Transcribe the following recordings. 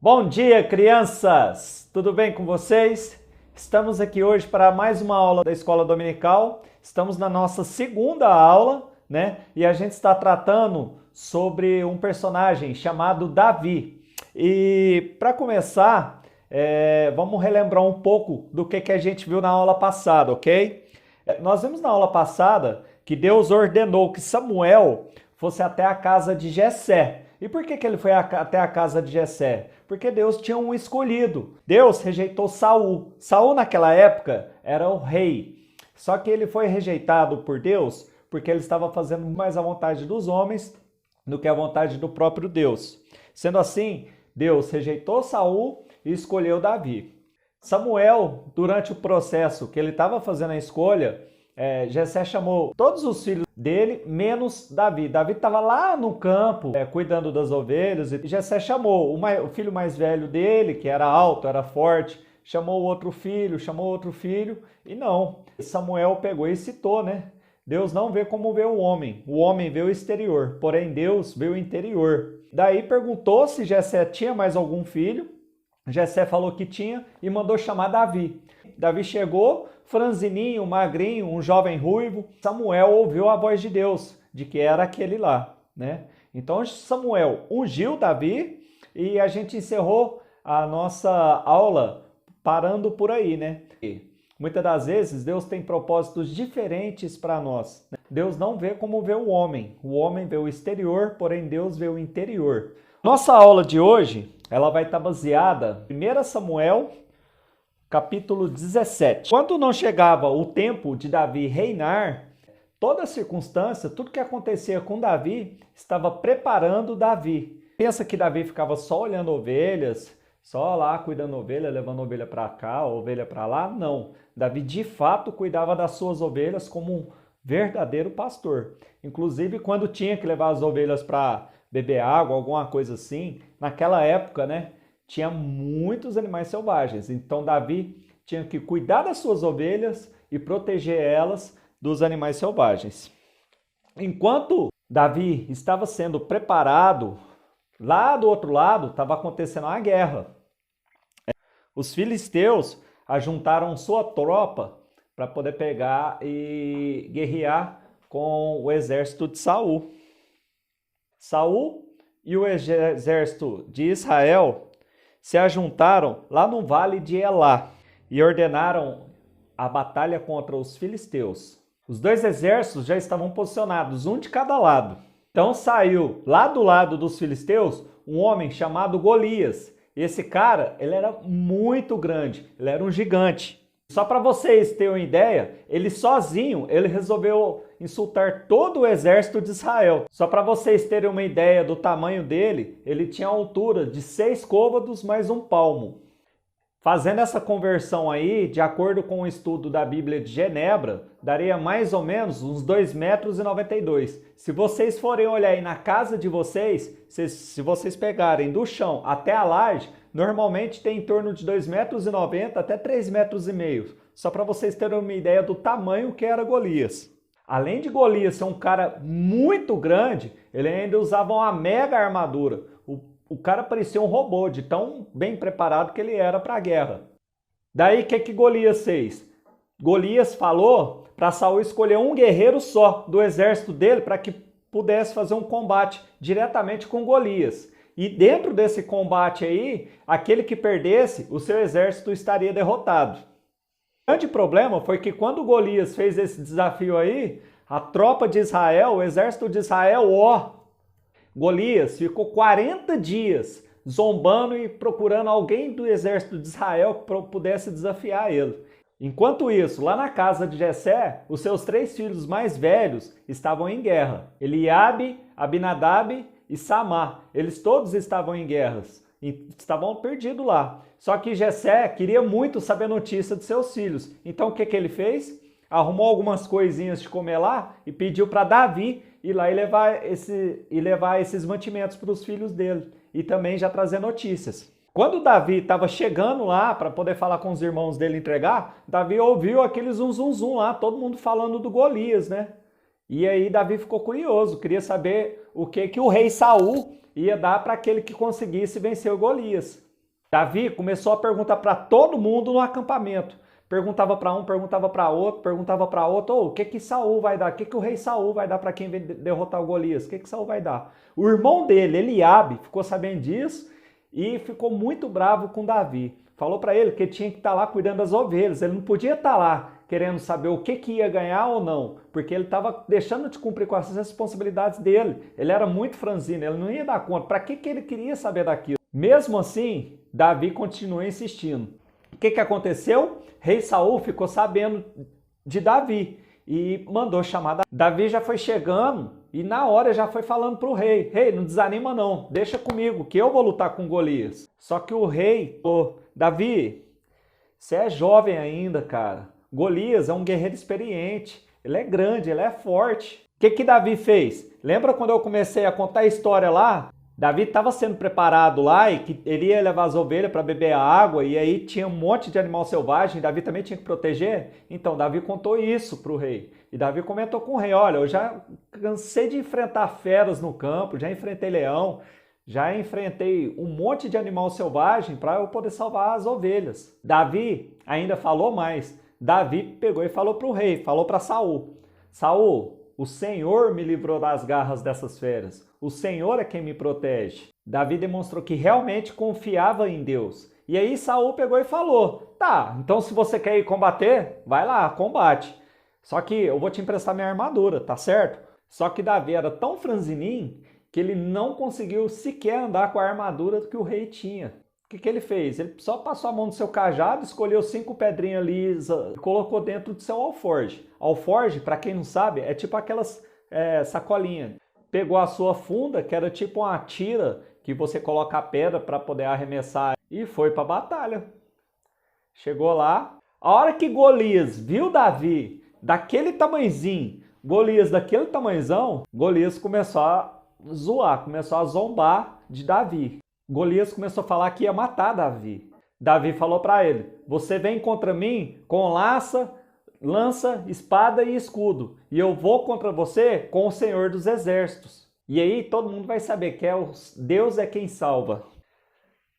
Bom dia, crianças! Tudo bem com vocês? Estamos aqui hoje para mais uma aula da Escola Dominical. Estamos na nossa segunda aula, né? E a gente está tratando sobre um personagem chamado Davi. E para começar, vamos relembrar um pouco do que a gente viu na aula passada, ok? Nós vimos na aula passada que Deus ordenou que Samuel fosse até a casa de Jessé. E por que ele foi até a casa de Jessé? Porque Deus tinha um escolhido. Deus rejeitou Saul. Saul naquela época era o rei. Só que ele foi rejeitado por Deus porque ele estava fazendo mais a vontade dos homens do que a vontade do próprio Deus. Sendo assim, Deus rejeitou Saul e escolheu Davi. Samuel, durante o processo que ele estava fazendo a escolha, Jessé chamou todos os filhos dele, menos Davi. Davi estava lá no campo, cuidando das ovelhas, e Jessé chamou o filho mais velho dele, que era alto, era forte, chamou outro filho, e não. Samuel pegou e citou, né? Deus não vê como vê o homem vê o exterior, porém Deus vê o interior. Daí perguntou se Jessé tinha mais algum filho, Jessé falou que tinha e mandou chamar Davi. Davi chegou, franzininho, magrinho, um jovem ruivo. Samuel ouviu a voz de Deus, de que era aquele lá, né? Então Samuel ungiu Davi e a gente encerrou a nossa aula parando por aí, né? Muitas das vezes Deus tem propósitos diferentes para nós. Deus não vê como vê o homem vê o exterior, porém Deus vê o interior. Nossa aula de hoje, ela vai estar baseada em 1 Samuel, capítulo 17. Quando não chegava o tempo de Davi reinar, toda circunstância, tudo que acontecia com Davi, estava preparando Davi. Pensa que Davi ficava só olhando ovelhas, só lá cuidando ovelha, levando ovelha para cá, ovelha para lá? Não. Davi de fato cuidava das suas ovelhas como um verdadeiro pastor. Inclusive quando tinha que levar as ovelhas para beber água, alguma coisa assim, naquela época, né? Tinha muitos animais selvagens, então Davi tinha que cuidar das suas ovelhas e proteger elas dos animais selvagens. Enquanto Davi estava sendo preparado, lá do outro lado estava acontecendo uma guerra. Os filisteus ajuntaram sua tropa para poder pegar e guerrear com o exército de Saul. Saul e o exército de Israel se ajuntaram lá no vale de Elá e ordenaram a batalha contra os filisteus. Os dois exércitos já estavam posicionados, um de cada lado. Então saiu lá do lado dos filisteus um homem chamado Golias. Esse cara, ele era muito grande, ele era um gigante. Só para vocês terem uma ideia, ele sozinho, ele resolveu insultar todo o exército de Israel. Só para vocês terem uma ideia do tamanho dele, ele tinha a altura de 6 côvados mais um palmo. Fazendo essa conversão aí, de acordo com o estudo da Bíblia de Genebra, daria mais ou menos uns 2,92 metros. Se vocês forem olhar aí na casa de vocês, se vocês pegarem do chão até a laje, normalmente tem em torno de 2,90 metros até 3,5 metros. Só para vocês terem uma ideia do tamanho que era Golias. Além de Golias ser um cara muito grande, ele ainda usava uma mega armadura. O cara parecia um robô, de tão bem preparado que ele era para a guerra. Daí o que Golias fez? Golias falou para Saul escolher um guerreiro só do exército dele para que pudesse fazer um combate diretamente com Golias. E dentro desse combate aí, aquele que perdesse, o seu exército estaria derrotado. O grande problema foi que quando Golias fez esse desafio aí, a tropa de Israel, o exército de Israel, Golias ficou 40 dias zombando e procurando alguém do exército de Israel que pudesse desafiar ele. Enquanto isso, lá na casa de Jessé, os seus 3 filhos mais velhos estavam em guerra. Eliabe, Abinadab e Samá. Eles todos estavam em guerras e estavam perdidos lá. Só que Jessé queria muito saber a notícia de seus filhos. Então o que ele fez? Arrumou algumas coisinhas de comer lá e pediu para Davi ir lá e levar esses mantimentos para os filhos dele. E também já trazer notícias. Quando Davi estava chegando lá para poder falar com os irmãos dele entregar, Davi ouviu aquele zum lá, todo mundo falando do Golias, né? E aí Davi ficou curioso, queria saber o que o rei Saul ia dar para aquele que conseguisse vencer o Golias. Davi começou a perguntar para todo mundo no acampamento. Perguntava para um, perguntava para outro, perguntava para outro, o que Saul vai dar? O que o rei Saul vai dar para quem vem derrotar o Golias? O que Saul vai dar? O irmão dele, Eliabe, ficou sabendo disso e ficou muito bravo com Davi. Falou para ele que ele tinha que estar lá cuidando das ovelhas, ele não podia estar lá querendo saber o que ia ganhar ou não, porque ele estava deixando de cumprir com as responsabilidades dele. Ele era muito franzino, ele não ia dar conta. Para que ele queria saber daquilo? Mesmo assim, Davi continuou insistindo. O que aconteceu? Rei Saul ficou sabendo de Davi e mandou chamar. Davi já foi chegando e na hora já foi falando para o rei: rei, não desanima não, deixa comigo que eu vou lutar com Golias. Só que o rei falou: Davi, você é jovem ainda, cara. Golias é um guerreiro experiente, ele é grande, ele é forte. O que Davi fez? Lembra quando eu comecei a contar a história lá? Davi estava sendo preparado lá e que ele ia levar as ovelhas para beber a água e aí tinha um monte de animal selvagem, Davi também tinha que proteger. Então Davi contou isso para o rei. E Davi comentou com o rei: olha, eu já cansei de enfrentar feras no campo, já enfrentei leão, já enfrentei um monte de animal selvagem para eu poder salvar as ovelhas. Davi ainda falou mais. Davi pegou e falou para o rei, falou para Saul: Saul, o Senhor me livrou das garras dessas feras. O Senhor é quem me protege. Davi demonstrou que realmente confiava em Deus. E aí Saul pegou e falou: tá, então se você quer ir combater, vai lá, combate. Só que eu vou te emprestar minha armadura, tá certo? Só que Davi era tão franzininho que ele não conseguiu sequer andar com a armadura que o rei tinha. O que ele fez? Ele só passou a mão no seu cajado, escolheu 5 pedrinhas lisas e colocou dentro do seu alforje. Alforje, para quem não sabe, é tipo aquelas sacolinhas. Pegou a sua funda, que era tipo uma tira que você coloca a pedra para poder arremessar, e foi para a batalha. Chegou lá. A hora que Golias viu Davi daquele tamanhozinho, Golias daquele tamanhozão, Golias começou a zoar, começou a zombar de Davi. Golias começou a falar que ia matar Davi. Davi falou para ele: você vem contra mim com lança, espada e escudo, e eu vou contra você com o Senhor dos Exércitos. E aí todo mundo vai saber que Deus é quem salva.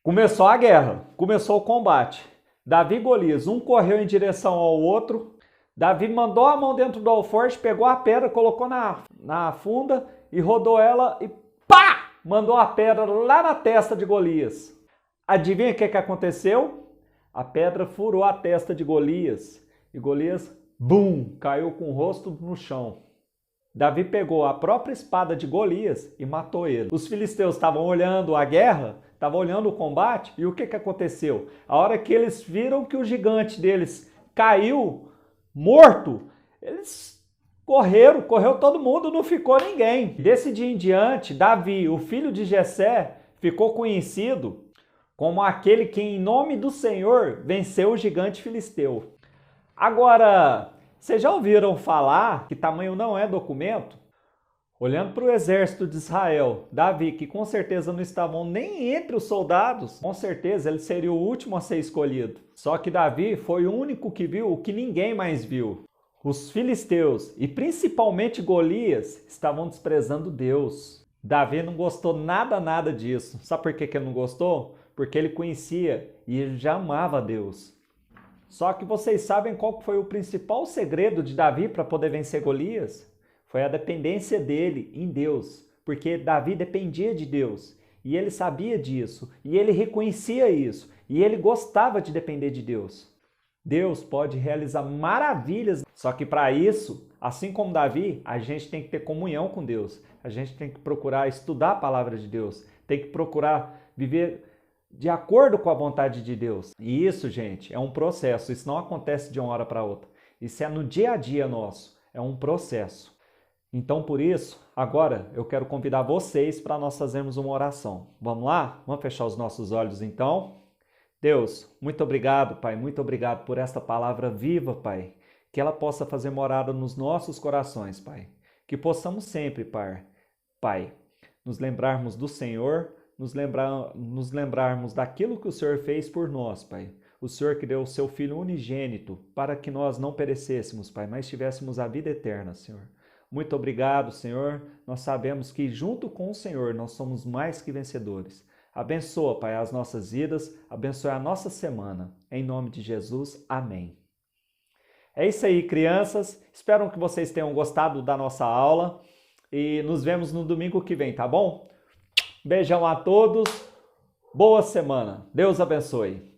Começou a guerra, começou o combate. Davi e Golias, um correu em direção ao outro. Davi mandou a mão dentro do alforje, pegou a pedra, colocou na funda e rodou ela e pá! Mandou a pedra lá na testa de Golias. Adivinha o que aconteceu? A pedra furou a testa de Golias. E Golias, bum, caiu com o rosto no chão. Davi pegou a própria espada de Golias e matou ele. Os filisteus estavam olhando a guerra, estavam olhando o combate, e o que aconteceu? A hora que eles viram que o gigante deles caiu morto, eles correu todo mundo, não ficou ninguém. Desse dia em diante, Davi, o filho de Jessé, ficou conhecido como aquele que em nome do Senhor venceu o gigante filisteu. Agora, vocês já ouviram falar que tamanho não é documento? Olhando para o exército de Israel, Davi, que com certeza não estavam nem entre os soldados, com certeza ele seria o último a ser escolhido. Só que Davi foi o único que viu o que ninguém mais viu. Os filisteus, e principalmente Golias, estavam desprezando Deus. Davi não gostou nada disso. Sabe por que ele não gostou? Porque ele conhecia e ele já amava Deus. Só que vocês sabem qual foi o principal segredo de Davi para poder vencer Golias? Foi a dependência dele em Deus, porque Davi dependia de Deus, e ele sabia disso, e ele reconhecia isso, e ele gostava de depender de Deus. Deus pode realizar maravilhas, só que para isso, assim como Davi, a gente tem que ter comunhão com Deus, a gente tem que procurar estudar a palavra de Deus, tem que procurar viver de acordo com a vontade de Deus. E isso, gente, é um processo, isso não acontece de uma hora para outra, isso é no dia a dia nosso, é um processo. Então, por isso, agora eu quero convidar vocês para nós fazermos uma oração. Vamos lá? Vamos fechar os nossos olhos então? Deus, muito obrigado, Pai, muito obrigado por esta palavra viva, Pai. Que ela possa fazer morada nos nossos corações, Pai. Que possamos sempre, Pai, nos lembrarmos do Senhor, nos lembrarmos daquilo que o Senhor fez por nós, Pai. O Senhor que deu o seu Filho unigênito para que nós não perecêssemos, Pai, mas tivéssemos a vida eterna, Senhor. Muito obrigado, Senhor. Nós sabemos que junto com o Senhor nós somos mais que vencedores. Abençoa, Pai, as nossas vidas, abençoa a nossa semana. Em nome de Jesus, amém. É isso aí, crianças. Espero que vocês tenham gostado da nossa aula e nos vemos no domingo que vem, tá bom? Beijão a todos, boa semana. Deus abençoe.